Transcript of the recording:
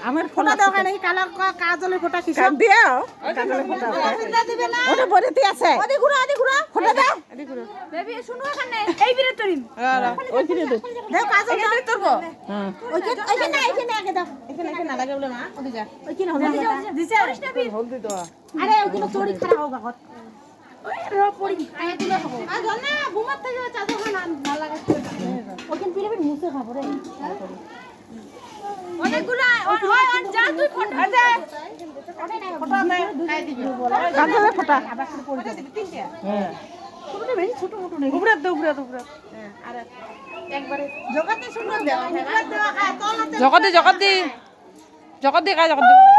আমার ফোটা দরকার নেই কালা কাজলের ফোটা কি সব দিয়া কাজলের ফোটা ওটা বড়তে আছে ওদি ঘুরা ফোটা দাও ওদি ঘুরা বেবি শুনো এখানে এই বিরে তরিম ওই বিরে দে দাও কাজল এখানে তোরবো হ্যাঁ ওইখানে আগে দাও এখানে না লাগে বলে মা ওদি যা ওইখানে হবে দিছে হলদি দাও আরে ওইখানে চড়ি খারাপ হোগা কত ওই র পড়ি আয় তুলে খাবো আজ না ঘুমাত থেকে চাদর না ভালো লাগে ওখানে বিরে মুছে খাবো রে অনেকগুলা ওই যা তুই ফটো আছে ফটো দে খাই দিবি কাজলে ফটো আবার শুরু করে দিবি তিনটা হ্যাঁ ছোট বেশি ছোট মোটো নেই উপরে হ্যাঁ আর একবারে জগতে সুন্দর দাও জগতে জগতে কাজ জগতে